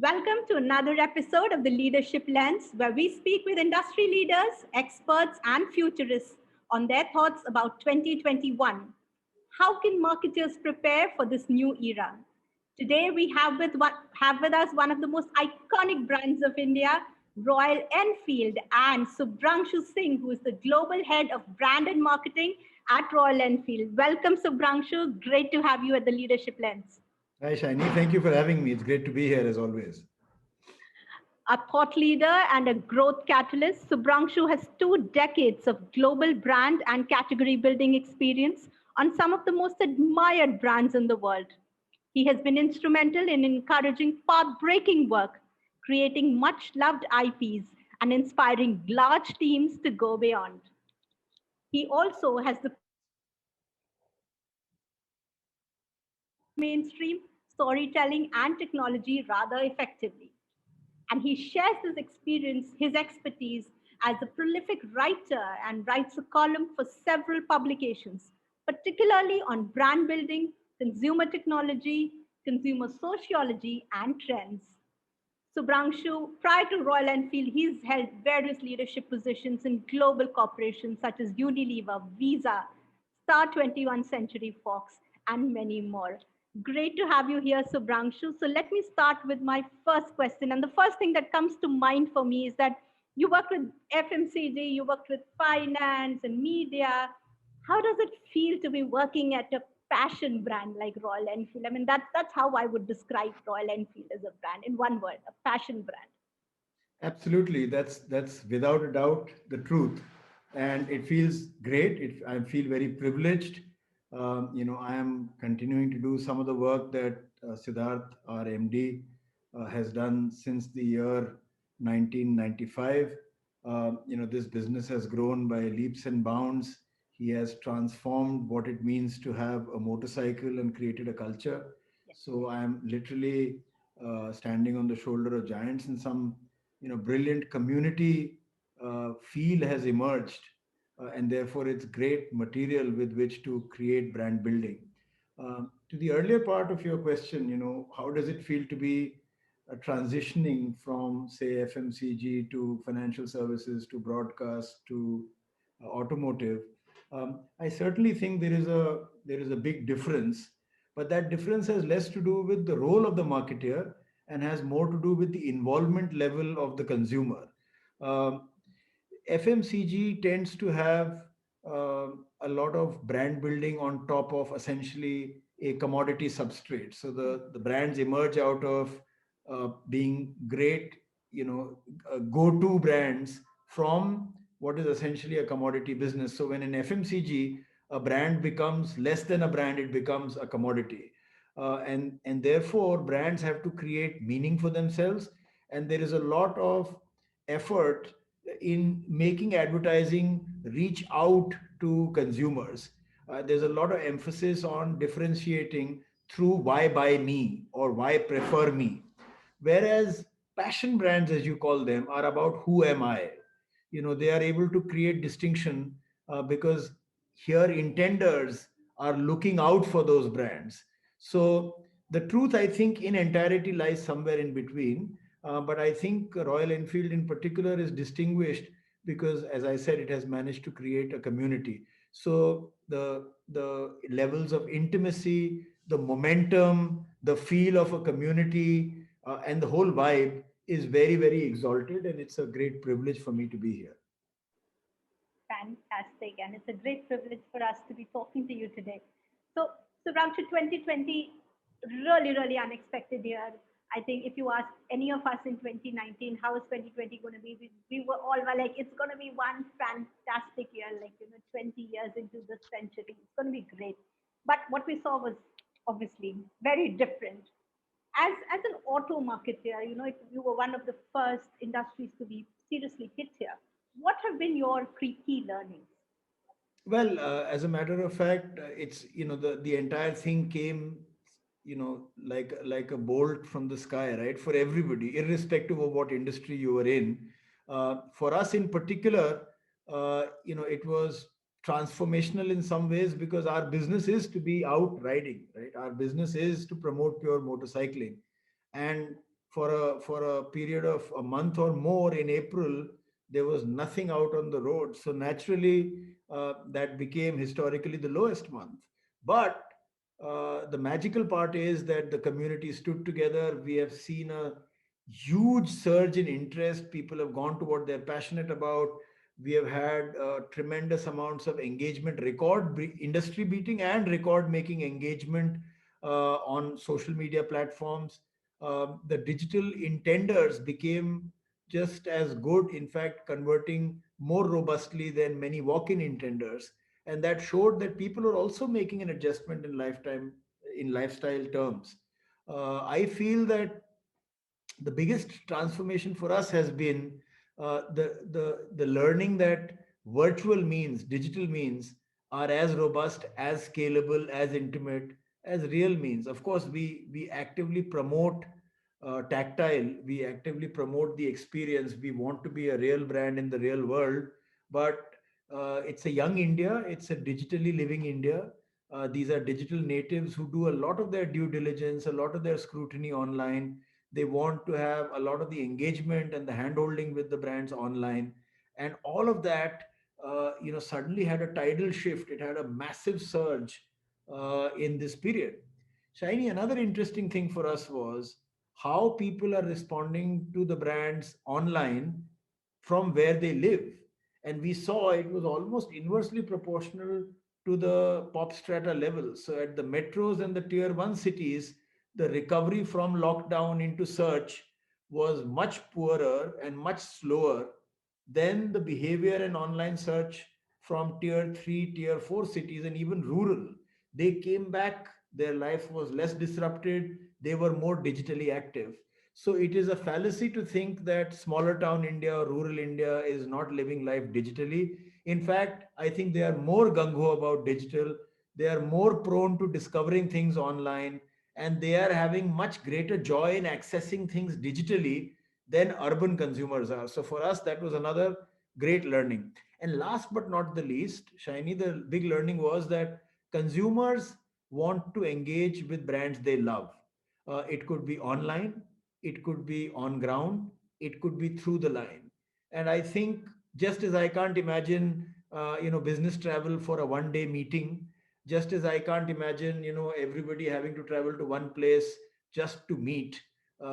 Welcome to another episode of the Leadership Lens, where we speak with industry leaders, experts, and futurists on their thoughts about 2021. How can marketers prepare for this new era? Today, we have with us one of the most iconic brands of India, Royal Enfield, and Shubhranshu Singh, who is the global head of brand and marketing at Royal Enfield. Welcome, Shubhranshu. Great to have you at the Leadership Lens. Hi, Shiny. Thank you for having me. It's great to be here as always. A thought leader and a growth catalyst, Shubhranshu has 2 decades of global brand and category building experience on some of the most admired brands in the world. He has been instrumental in encouraging path-breaking work, creating much-loved IPs, and inspiring large teams to go beyond. He also has the mainstream storytelling and technology rather effectively. And he shares his experience, his expertise as a prolific writer and writes a column for several publications, particularly on brand building, consumer technology, consumer sociology, and trends. Shubhranshu, prior to Royal Enfield, he's held various leadership positions in global corporations such as Unilever, Visa, Star 21 Century Fox, and many more. Great to have you here, Shubhranshu. So let me start with my first question. And the first thing that comes to mind for me is that you worked with FMCG, you worked with finance and media. How does it feel to be working at a passion brand like Royal Enfield? I mean, that's how I would describe Royal Enfield as a brand in one word, a passion brand. Absolutely. That's without a doubt the truth. And it feels great. I feel very privileged. I am continuing to do some of the work that Siddharth, our MD, has done since the year 1995. This business has grown by leaps and bounds. He has transformed what it means to have a motorcycle and created a culture. Yes. So I'm literally standing on the shoulder of giants, and some brilliant community feel has emerged, and therefore it's great material with which to create brand building. To the earlier part of your question, how does it feel to be transitioning from, say, FMCG to financial services to broadcast to automotive? I certainly think there is a big difference, but that difference has less to do with the role of the marketeer and has more to do with the involvement level of the consumer. Um, FMCG tends to have a lot of brand building on top of essentially a commodity substrate. So the brands emerge out of being great, go-to brands from what is essentially a commodity business. So when in FMCG, a brand becomes less than a brand, it becomes a commodity. And therefore, brands have to create meaning for themselves. And there is a lot of effort in making advertising reach out to consumers. There's a lot of emphasis on differentiating through why buy me or why prefer me. Whereas passion brands, as you call them, are about who am I. They are able to create distinction because here intenders are looking out for those brands. So the truth, I think, in entirety lies somewhere in between. But I think Royal Enfield in particular is distinguished because, as I said, it has managed to create a community. So the levels of intimacy, the momentum, the feel of a community, and the whole vibe is very, very exalted, and it's a great privilege for me to be here. Fantastic. And it's a great privilege for us to be talking to you today. So around to 2020, really, really unexpected year. I think if you ask any of us in 2019, how is 2020 going to be? We were all were like, it's going to be one fantastic year, 20 years into this century. It's going to be great. But what we saw was obviously very different. As an auto marketer, you were one of the first industries to be seriously hit here. What have been your key learnings? Well, as a matter of fact, it's the entire thing came like a bolt from the sky, right? For everybody, irrespective of what industry you were in. For us in particular, it was transformational in some ways because our business is to be out riding, right? Our business is to promote pure motorcycling. And for a period of a month or more in April, there was nothing out on the road. So naturally, that became historically the lowest month. But the magical part is that the community stood together. We have seen a huge surge in interest. People have gone to what they're passionate about. We have had tremendous amounts of engagement, industry beating and record making engagement on social media platforms. The digital intenders became just as good, in fact, converting more robustly than many walk in intenders. And that showed that people are also making an adjustment in lifestyle terms. I feel that the biggest transformation for us has been the learning that virtual means, digital means, are as robust, as scalable, as intimate as real means. Of course, we actively promote tactile, we actively promote the experience. We want to be a real brand in the real world, but it's a young India, it's a digitally living India. These are digital natives who do a lot of their due diligence, a lot of their scrutiny online. They want to have a lot of the engagement and the handholding with the brands online, and all of that suddenly had a tidal shift. It had a massive surge in this period. Shiny, another interesting thing for us was how people are responding to the brands online from where they live. And we saw it was almost inversely proportional to the pop strata level. So at the metros and the tier 1 cities, the recovery from lockdown into search was much poorer and much slower than the behavior and online search from tier 3, tier 4 cities and even rural. They came back, their life was less disrupted, they were more digitally active. So it is a fallacy to think that smaller town India or rural India is not living life digitally. In fact, I think they are more gung ho about digital. They are more prone to discovering things online, and they are having much greater joy in accessing things digitally than urban consumers are. So for us, that was another great learning. And last but not the least, Shiny, the big learning was that consumers want to engage with brands they love. It could be online, it could be on ground, it could be through the line. And I think just as I can't imagine, business travel for a one-day meeting, just as I can't imagine, everybody having to travel to one place just to meet.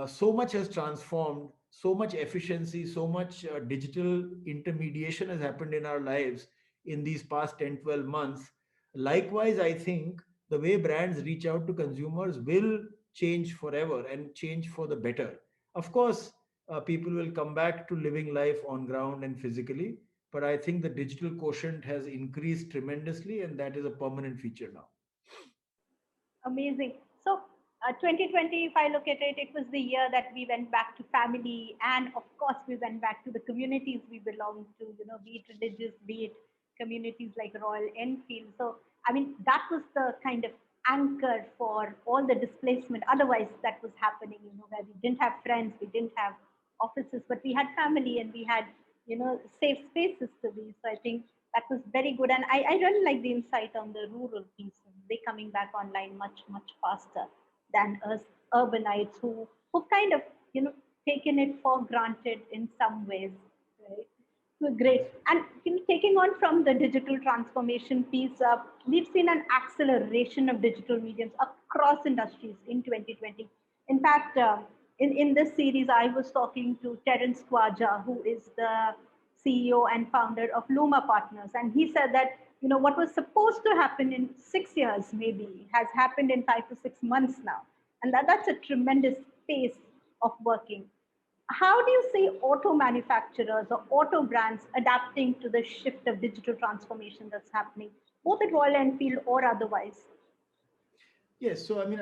So much has transformed, so much efficiency, so much digital intermediation has happened in our lives in these past 10, 12 months. Likewise, I think the way brands reach out to consumers will change forever and change for the better. Of course, people will come back to living life on ground and physically, but I think the digital quotient has increased tremendously, and that is a permanent feature now. Amazing. So, 2020, if I look at it, it was the year that we went back to family, and of course, we went back to the communities we belong to. Be it religious, be it communities like Royal Enfield. So, I mean, that was the kind of anchor for all the displacement. Otherwise, that was happening. Where we didn't have friends, we didn't have offices, but we had family and we had safe spaces to be. So, I think that was very good. And I really like the insight on the rural piece. They coming back online much, much faster than us urbanites who kind of, taken it for granted in some ways, right? So great. And taking on from the digital transformation piece, we've seen an acceleration of digital mediums across industries in 2020. In fact, in this series, I was talking to Terence Kwaja, who is the CEO and founder of Luma Partners, and he said that what was supposed to happen in 6 years maybe has happened in 5 to 6 months now, and that's a tremendous pace of working. How do you see auto manufacturers or auto brands adapting to the shift of digital transformation that's happening, both at Royal Enfield or otherwise? Yes, so I mean,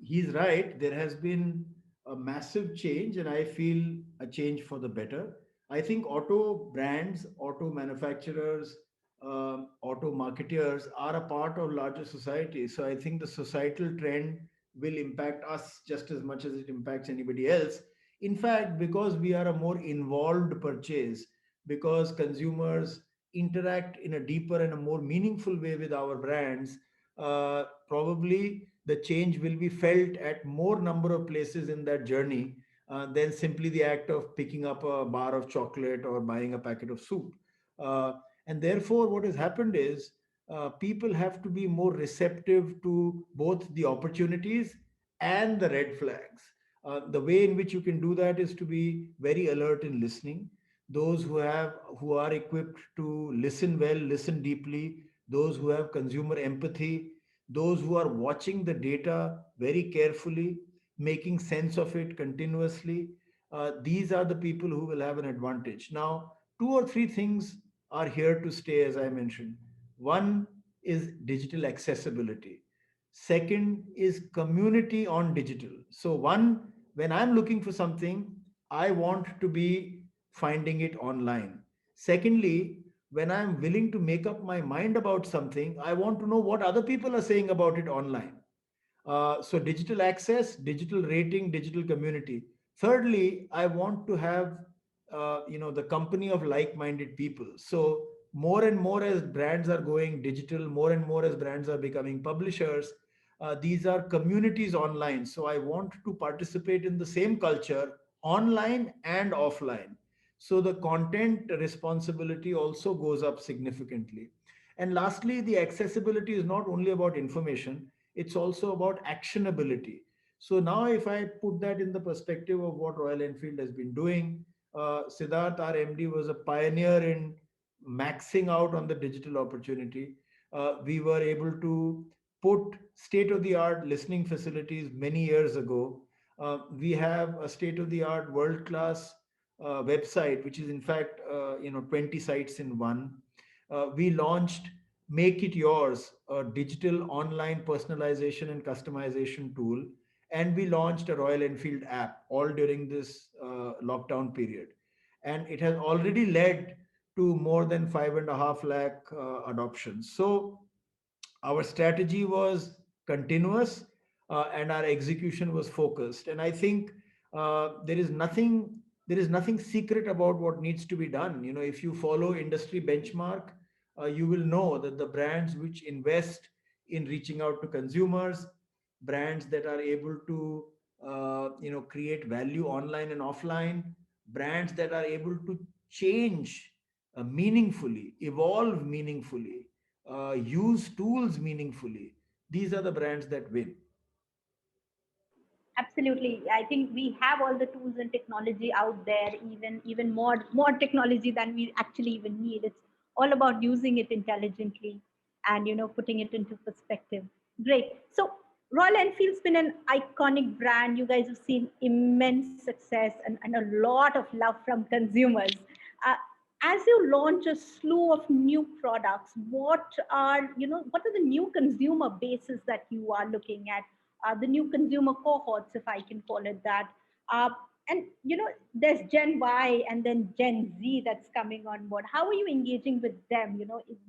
he's right. There has been a massive change, and I feel a change for the better. I think auto brands, auto manufacturers, auto marketeers are a part of larger society. So I think the societal trend will impact us just as much as it impacts anybody else. In fact, because we are a more involved purchase, because consumers interact in a deeper and a more meaningful way with our brands, probably the change will be felt at more number of places in that journey than simply the act of picking up a bar of chocolate or buying a packet of soup. Uh, and therefore, what has happened is people have to be more receptive to both the opportunities and the red flags. The way in which you can do that is to be very alert in listening. Those who are equipped to listen well, listen deeply. Those who have consumer empathy, those who are watching the data very carefully, making sense of it continuously. These are the people who will have an advantage. Now, two or three things are here to stay, as I mentioned. One is digital accessibility. Second is community on digital. So, one, when I'm looking for something, I want to be finding it online. Secondly, when I'm willing to make up my mind about something, I want to know what other people are saying about it online. So digital access, digital rating, digital community. Thirdly, I want to have the company of like-minded people. So more and more as brands are going digital, more and more as brands are becoming publishers, these are communities online. So I want to participate in the same culture online and offline. So the content responsibility also goes up significantly. And lastly, the accessibility is not only about information, it's also about actionability. So now, if I put that in the perspective of what Royal Enfield has been doing, Siddharth, our MD, was a pioneer in maxing out on the digital opportunity. We were able to put state of the art listening facilities many years ago. We have a state of the art world class website, which is in fact 20 sites in one. We launched Make It Yours, a digital online personalization and customization tool. And we launched a Royal Enfield app all during this lockdown period. And it has already led to more than 5.5 lakh adoptions. So our strategy was continuous and our execution was focused. And I think there is nothing secret about what needs to be done. If you follow industry benchmark, you will know that the brands which invest in reaching out to consumers, brands that are able to create value online and offline, brands that are able to change meaningfully, evolve meaningfully, use tools meaningfully. These are the brands that win. Absolutely. I think we have all the tools and technology out there, even more technology than we actually even need. It's all about using it intelligently and putting it into perspective. Great. So Royal Enfield's been an iconic brand. You guys have seen immense success and a lot of love from consumers. Uh, as you launch a slew of new products, what are the new consumer bases that you are looking at? The new consumer cohorts, if I can call it that. Uh, and there's Gen Y and then Gen Z that's coming on board. How are you engaging with them?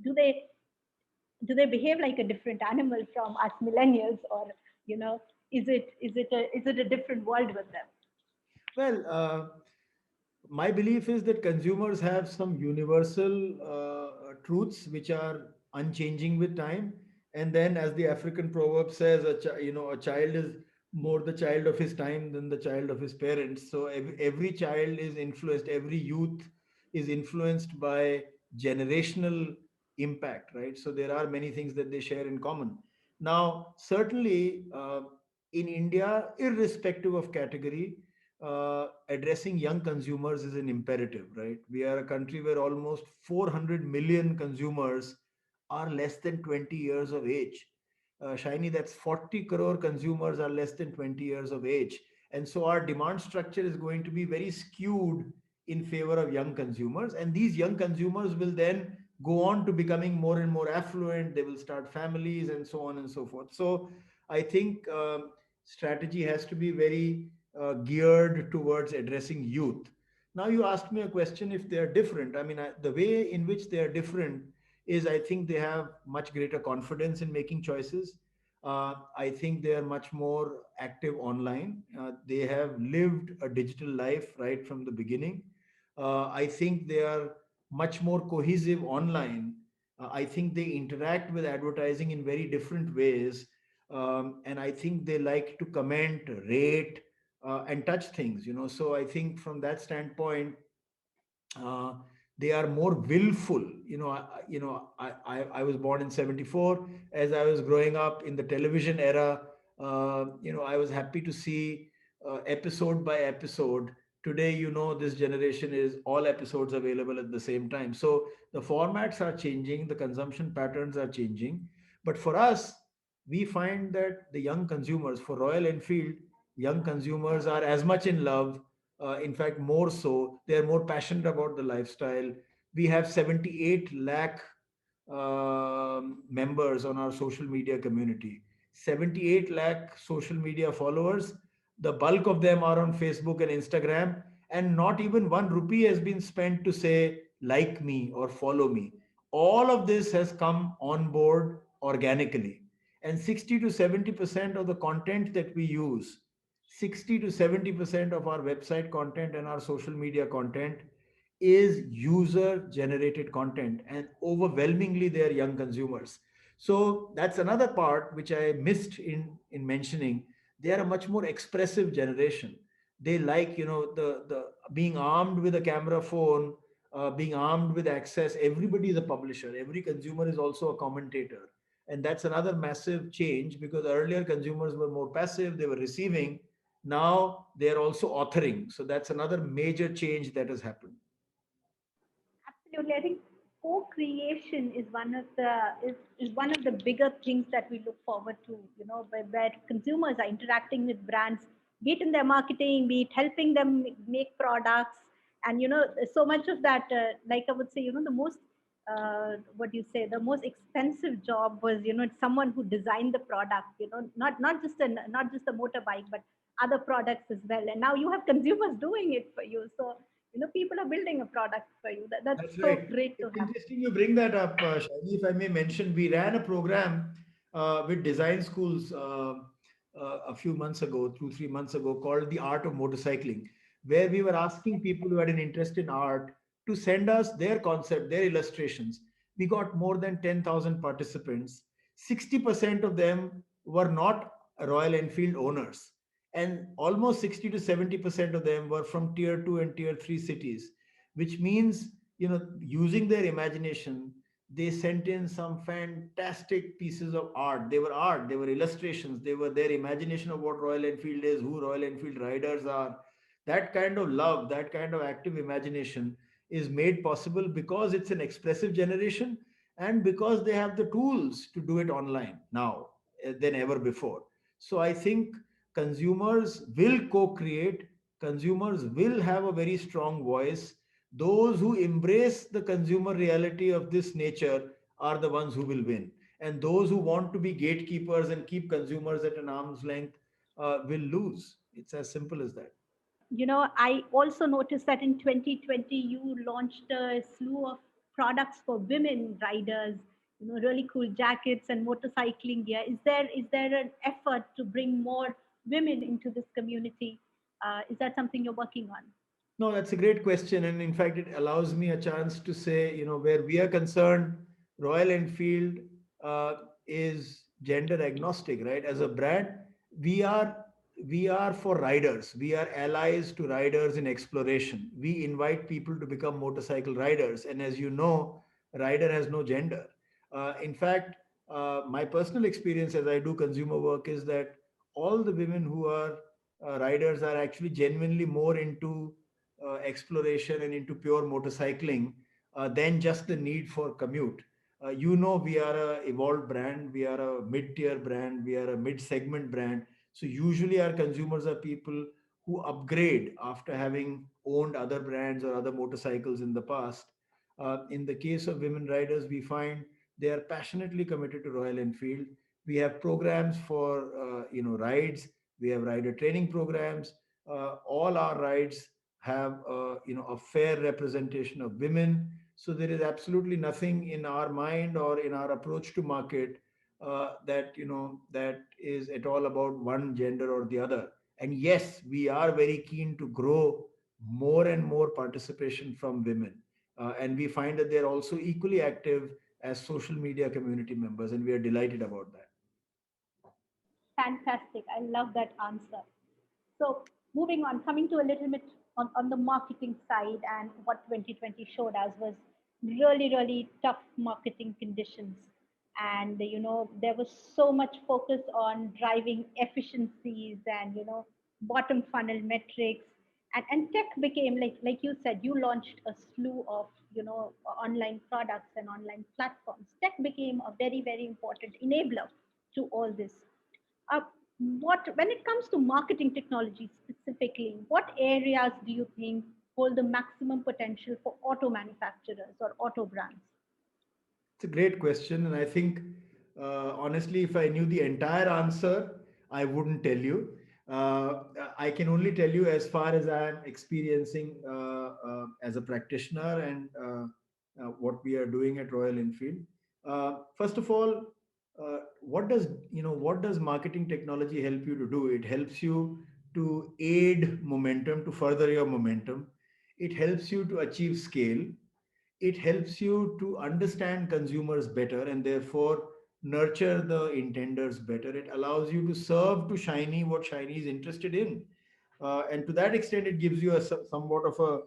Do they behave like a different animal from us millennials, or is it a different world with them? Well, my belief is that consumers have some universal truths which are unchanging with time. And then, as the African proverb says, a child is more the child of his time than the child of his parents. So every child is influenced, every youth is influenced by generational impact, right? So there are many things that they share in common. Now, certainly in India, irrespective of category, addressing young consumers is an imperative, right? We are a country where almost 400 million consumers are less than 20 years of age. Shiny, that's 40 crore consumers are less than 20 years of age. And so our demand structure is going to be very skewed in favor of young consumers. And these young consumers will then go on to becoming more and more affluent. They will start families and so on and so forth. So I think strategy has to be very geared towards addressing youth. Now, you asked me a question if they are different. I mean, the way in which they are different is I think they have much greater confidence in making choices. I think they are much more active online. They have lived a digital life right from the beginning. I think they are much more cohesive online. I think they interact with advertising in very different ways. And I think they like to comment, rate, and touch things. So I think from that standpoint, uh, they are more willful. I was born in 74. As I was growing up in the television era, I was happy to see episode by episode. Today, this generation is all episodes available at the same time. So the formats are changing, the consumption patterns are changing. But for us, we find that the young consumers, for Royal Enfield, young consumers are as much in love, in fact, more so. They're more passionate about the lifestyle. We have 78 lakh members on our social media community. 78 lakh social media followers. The bulk of them are on Facebook and Instagram, and not even 1 rupee has been spent to say, like me or follow me. All of this has come on board organically. And 60 to 70% of the content that we use, 60 to 70% of our website content and our social media content is user generated content, and overwhelmingly they are young consumers. So that's another part which I missed in mentioning. They are a much more expressive generation. They like, the being armed with a camera phone, being armed with access. Everybody is a publisher, every consumer is also a commentator. And that's another massive change, because earlier consumers were more passive, they were receiving. Now they are also authoring. So that's another major change that has happened. Absolutely. I think co-creation is is one of the bigger things that we look forward to, where consumers are interacting with brands, be it in their marketing, be it helping them make products. And so much of that, like I would say, the most what do you say, the most expensive job was, it's someone who designed the product, not just the motorbike, but other products as well. And now you have consumers doing it for you. So people are building a product for you. That's That's so right. great to It's have. interesting you bring that up, Shani. If I may mention, we ran a program with design schools a few months ago, 2, 3 months ago, called The Art of Motorcycling, where we were asking people who had an interest in art to send us their concept, their illustrations. We got more than 10,000 participants. 60% of them were not Royal Enfield owners, and almost 60 to 70% of them were from tier 2 and tier 3 cities, which means, using their imagination, they sent in some fantastic pieces of art, they were illustrations, they were their imagination of what Royal Enfield is, who Royal Enfield riders are. That kind of love, that kind of active imagination is made possible because it's an expressive generation, and because they have the tools to do it online now, than ever before. So I think consumers will co-create, consumers will have a very strong voice. Those who embrace the consumer reality of this nature are the ones who will win. And those who want to be gatekeepers and keep consumers at an arm's length will lose. It's as simple as that. I also noticed that in 2020 you launched a slew of products for women riders. Really cool jackets and motorcycling gear. Is there an effort to bring more women into this community? Is that something you're working on? No, that's a great question. And in fact, it allows me a chance to say, where we are concerned, Royal Enfield uh, is gender agnostic, right? As a brand, we are we are for riders. We are allies to riders in exploration. We invite people to become motorcycle riders. And as you know, rider has no gender. In fact, my personal experience as I do consumer work is that all the women who are riders are actually genuinely more into exploration and into pure motorcycling than just the need for commute. We are a evolved brand, we are a mid-tier brand, we are a mid-segment brand. So usually our consumers are people who upgrade after having owned other brands or other motorcycles in the past. In the case of women riders, we find they are passionately committed to Royal Enfield. We have programs for rides. We have rider training programs. All our rides have a fair representation of women. So there is absolutely nothing in our mind or in our approach to market that is at all about one gender or the other. And yes, we are very keen to grow more and more participation from women, and we find that they're also equally active as social media community members, and we are delighted about that. Fantastic. I love that answer. So, moving on, coming to a little bit on the marketing side, and what 2020 showed us was really, really tough marketing conditions. And, there was so much focus on driving efficiencies and, bottom funnel metrics. And tech became, like you said, you launched a slew of, online products and online platforms. Tech became a very, very important enabler to all this. uh, what when it comes to marketing technology specifically, what areas do you think hold the maximum potential for auto manufacturers or auto brands? It's a great question, and I think, honestly, if I knew the entire answer, I wouldn't tell you. I can only tell you as far as I am experiencing as a practitioner and what we are doing at Royal Enfield. First of all, what does marketing technology help you to do? It helps you to aid momentum, to further your momentum. It helps you to achieve scale. It helps you to understand consumers better and therefore nurture the intenders better. It allows you to serve to Shiny what Shiny is interested in. And to that extent, it gives you somewhat of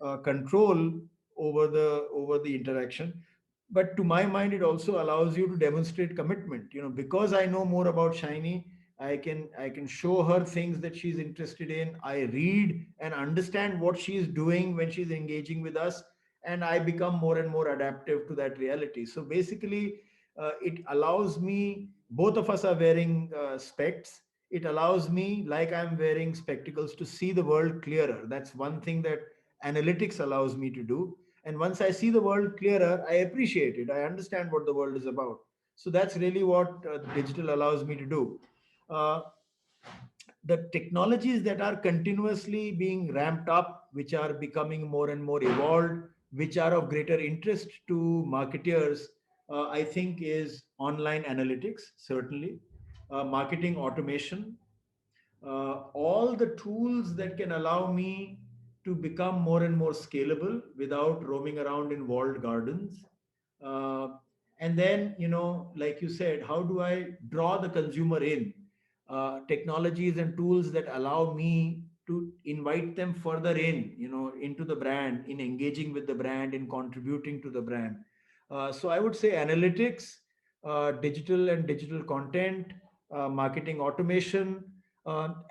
a control over the interaction. But to my mind, it also allows you to demonstrate commitment. Because I know more about Shiny, I can show her things that she's interested in. I read and understand what she's doing when she's engaging with us, and I become more and more adaptive to that reality. So basically, it allows me, both of us are wearing specs. It allows me, like I'm wearing spectacles, to see the world clearer. That's one thing that analytics allows me to do. And once I see the world clearer, I appreciate it. I understand what the world is about. So that's really what digital allows me to do. Uh, the technologies that are continuously being ramped up, which are becoming more and more evolved, which are of greater interest to marketers, I think is online analytics, certainly, marketing automation, all the tools that can allow me to become more and more scalable without roaming around in walled gardens. Uh, and then, like you said, how do I draw the consumer in? Technologies and tools that allow me to invite them further in, into the brand, in engaging with the brand, in contributing to the brand. So I would say analytics, digital and digital content, marketing automation,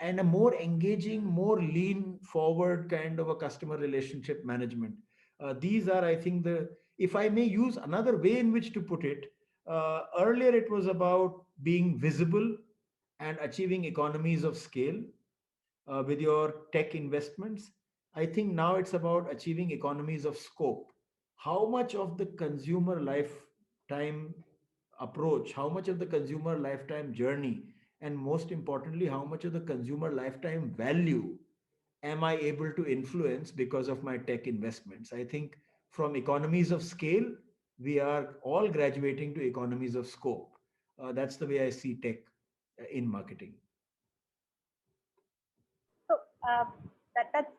and a more engaging, more lean forward kind of a customer relationship management. These are, I think, if I may use another way in which to put it, earlier it was about being visible and achieving economies of scale with your tech investments. I think now it's about achieving economies of scope. How much of the consumer lifetime approach, how much of the consumer lifetime journey, and most importantly, how much of the consumer lifetime value am I able to influence because of my tech investments? I think from economies of scale, we are all graduating to economies of scope. That's the way I see tech in marketing. So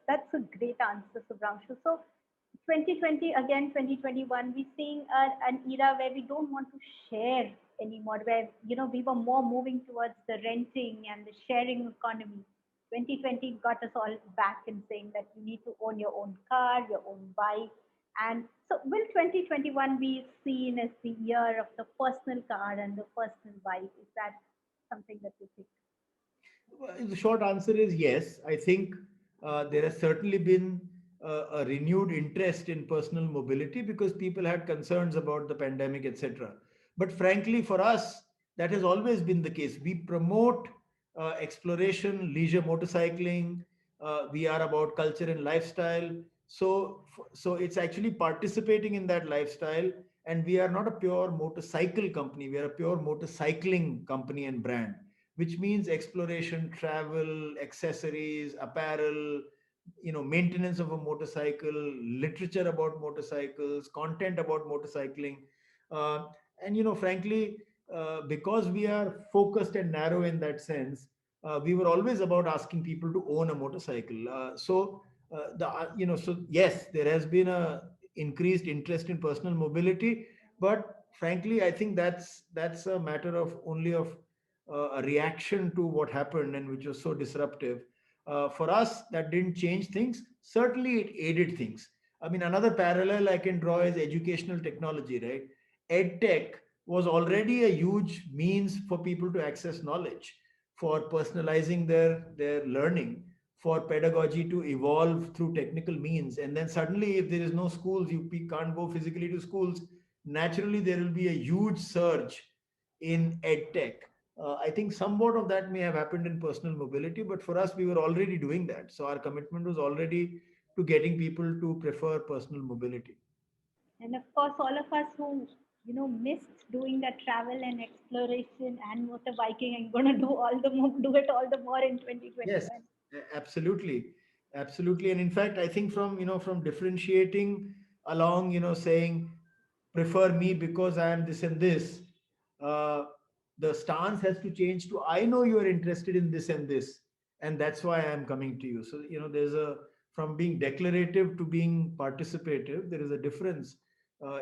that's a great answer, Subramshu. So 2020 again, 2021, we're seeing an era where we don't want to share anymore, where we were more moving towards the renting and the sharing economy. 2020 got us all back in saying that you need to own your own car, your own bike. And so will 2021 be seen as the year of the personal car and the personal bike? Is that something that you think? Well, the short answer is yes. I think there has certainly been a renewed interest in personal mobility because people had concerns about the pandemic, etc. But frankly, for us, that has always been the case. We promote exploration, leisure motorcycling. We are about culture and lifestyle. So it's actually participating in that lifestyle. And we are not a pure motorcycle company. We are a pure motorcycling company and brand, which means exploration, travel, accessories, apparel, maintenance of a motorcycle, literature about motorcycles, content about motorcycling. Uh, and, frankly, because we are focused and narrow in that sense, we were always about asking people to own a motorcycle. So yes, there has been a increased interest in personal mobility, but frankly, I think that's a matter of only of a reaction to what happened and which was so disruptive. For us, that didn't change things. Certainly, it aided things. I mean, another parallel I can draw is educational technology, right? EdTech was already a huge means for people to access knowledge, for personalizing their learning, for pedagogy to evolve through technical means. And then suddenly, if there is no schools, you can't go physically to schools, naturally there will be a huge surge in edtech. I think somewhat of that may have happened in personal mobility, but for us, we were already doing that. So our commitment was already to getting people to prefer personal mobility. And of course, all of us who missed doing that travel and exploration and motorbiking and going to do all the more, do it all the more in Yes, 2021. absolutely, absolutely. And in fact, I think from from differentiating along, saying prefer me because I am this and this, uh, the stance has to change to I know you are interested in this and this, and that's why I am coming to you. So there's a from being declarative to being participative. There is a difference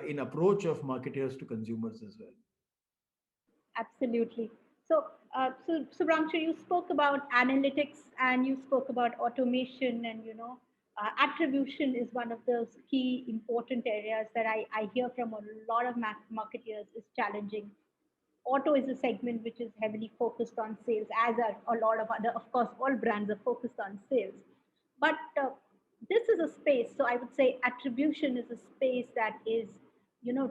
in approach of marketers to consumers as well. Absolutely. So, Subramshu, you spoke about analytics and you spoke about automation, and attribution is one of those key important areas that I hear from a lot of marketers is challenging. Auto is a segment which is heavily focused on sales, as are a lot of other, of course, all brands are focused on sales. But this is a space, so I would say attribution is a space that is,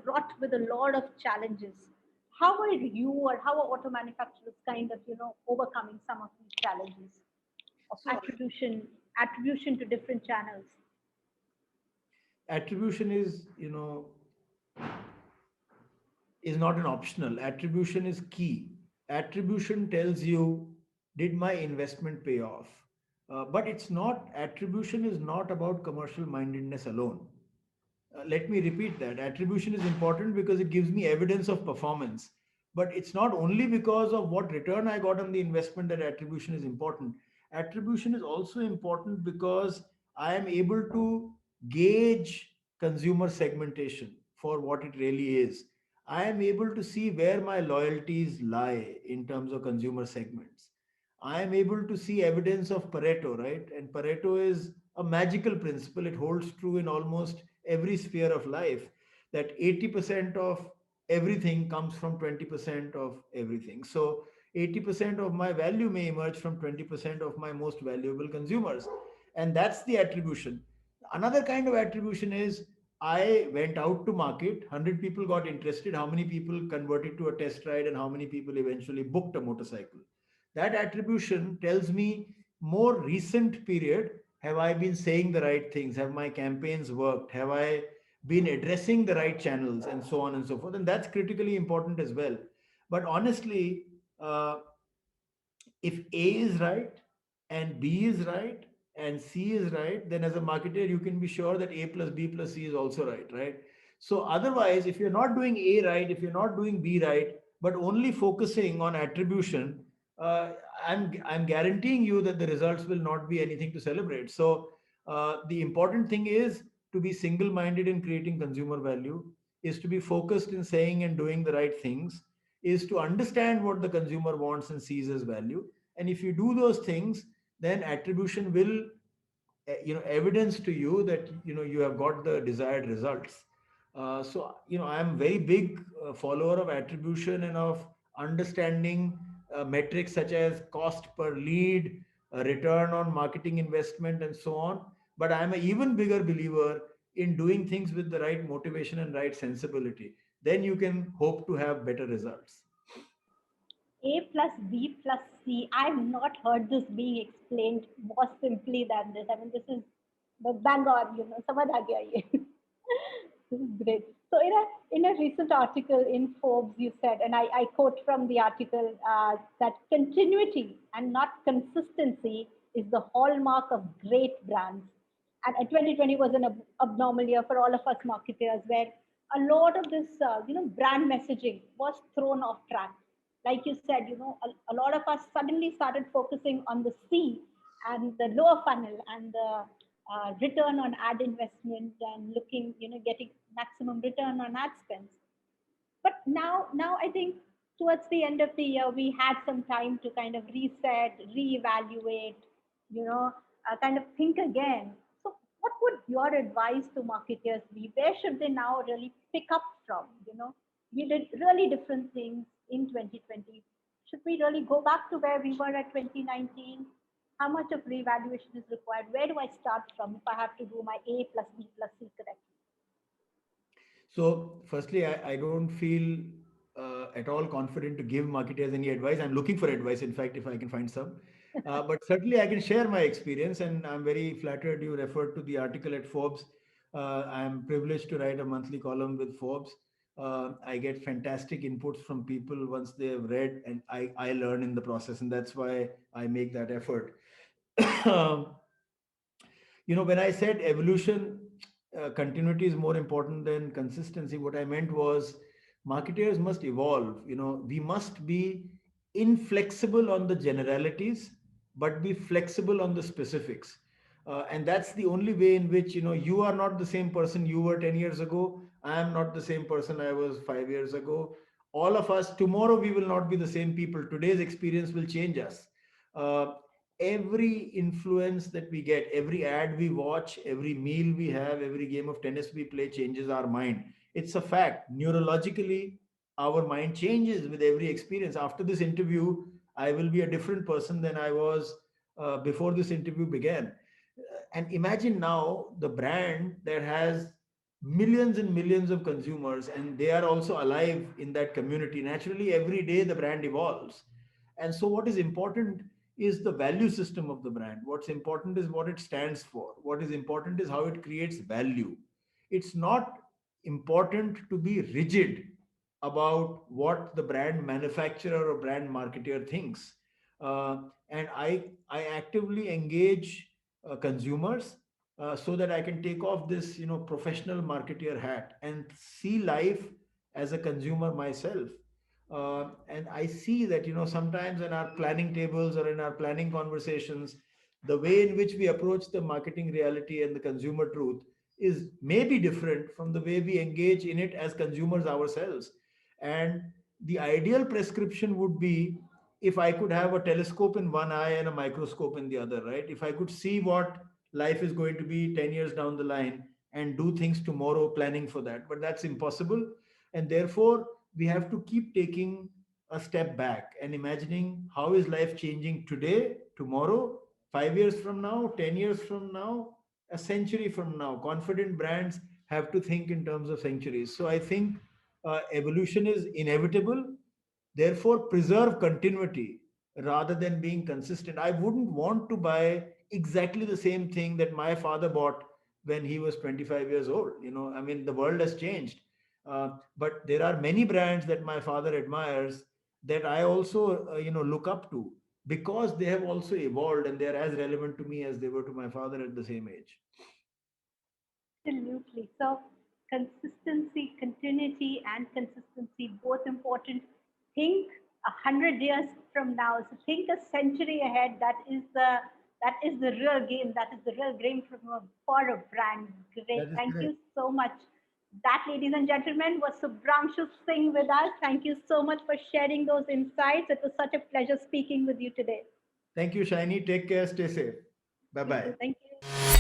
wrought with a lot of challenges. How are you or how are auto manufacturers kind of, overcoming some of these challenges of So attribution to different channels? attribution is is not an optional. Attribution is key. Attribution tells you, did my investment pay off? But it's not, attribution is not about commercial mindedness alone. Let me repeat that. Attribution is important because it gives me evidence of performance. But it's not only because of what return I got on the investment that attribution is important. Attribution is also important because I am able to gauge consumer segmentation for what it really is. I am able to see where my loyalties lie in terms of consumer segments. I am able to see evidence of Pareto, right? And Pareto is a magical principle. It holds true in almost every sphere of life, that 80% of everything comes from 20% of everything. So 80% of my value may emerge from 20% of my most valuable consumers. And that's the attribution. Another kind of attribution is I went out to market, 100 people got interested, how many people converted to a test ride, and how many people eventually booked a motorcycle. That attribution tells me more recent period, have I been saying the right things? Have my campaigns worked? Have I been addressing the right channels and so on and so forth? And that's critically important as well. But honestly, uh, if A is right and B is right and C is right, then as a marketer, you can be sure that A plus B plus C is also right, right? So otherwise, if you're not doing A right, if you're not doing B right, but only focusing on attribution, I'm guaranteeing you that the results will not be anything to celebrate. So the important thing is to be single-minded in creating consumer value, is to be focused in saying and doing the right things, is to understand what the consumer wants and sees as value. And if you do those things, then attribution will evidence to you that you have got the desired results. So I am very big follower of attribution and of understanding metrics such as cost per lead, return on marketing investment, and so on. But I am an even bigger believer in doing things with the right motivation and right sensibility. Then you can hope to have better results. A plus B plus C. I've not heard this being explained more simply than this. I mean, this is the bang on, samajh aa gaya ye. This is great. So, in a recent article in Forbes, you said, and I quote from the article, that continuity and not consistency is the hallmark of great brands. And 2020 was an abnormal year for all of us marketers, where a lot of this, brand messaging was thrown off track. Like you said, a lot of us suddenly started focusing on the C and the lower funnel and the return on ad investment and looking, getting maximum return on ad spends. But now I think towards the end of the year, we had some time to kind of reset, reevaluate, kind of think again. So, what would your advice to marketers be? Where should they now really pick up from? We did really different things in 2020. Should we really go back to where we were at 2019? How much of reevaluation is required? Where do I start from if I have to do my A plus B plus C correctly? So, firstly, I don't feel at all confident to give marketers any advice. I'm looking for advice, in fact, if I can find some. But certainly, I can share my experience, and I'm very flattered you referred to the article at Forbes. I'm privileged to write a monthly column with Forbes. I get fantastic inputs from people once they have read, and I learn in the process, and that's why I make that effort. Um, when I said evolution, continuity is more important than consistency, what I meant was marketers must evolve. We must be inflexible on the generalities, but be flexible on the specifics. And that's the only way in which, you are not the same person you were 10 years ago. I am not the same person I was 5 years ago. All of us, tomorrow, we will not be the same people. Today's experience will change us. Uh, every influence that we get, every ad we watch, every meal we have, every game of tennis we play changes our mind. It's a fact. Neurologically, our mind changes with every experience. After this interview, I will be a different person than I was before this interview began. And imagine now the brand that has millions and millions of consumers, and they are also alive in that community. Naturally, every day the brand evolves. And so, what is important is the value system of the brand. What's important is what it stands for. What is important is how it creates value. It's not important to be rigid about what the brand manufacturer or brand marketer thinks. And I actively engage consumers so that I can take off this professional marketer hat and see life as a consumer myself. And I see that sometimes in our planning tables or in our planning conversations, the way in which we approach the marketing reality and the consumer truth is maybe different from the way we engage in it as consumers ourselves. And the ideal prescription would be if I could have a telescope in one eye and a microscope in the other, right? If I could see what life is going to be 10 years down the line and do things tomorrow planning for that. But that's impossible. And therefore, we have to keep taking a step back and imagining how is life changing today, tomorrow, 5 years from now, 10 years from now, a century from now. Confident brands have to think in terms of centuries. So I think evolution is inevitable. Therefore, preserve continuity rather than being consistent. I wouldn't want to buy exactly the same thing that my father bought when he was 25 years old. I mean, the world has changed. But there are many brands that my father admires that I also, look up to because they have also evolved and they're as relevant to me as they were to my father at the same age. Absolutely. So consistency, continuity, and consistency both important. Think 100 years from now. So think a century ahead. That is the real game. That is the real game for a brand. Great. That is Thank correct. you so much. That, ladies and gentlemen, was Shubhranshu Singh with us. Thank you so much for sharing those insights. It was such a pleasure speaking with you today. Thank you, Shiny. Take care. Stay safe. Bye You bye. too. Thank you.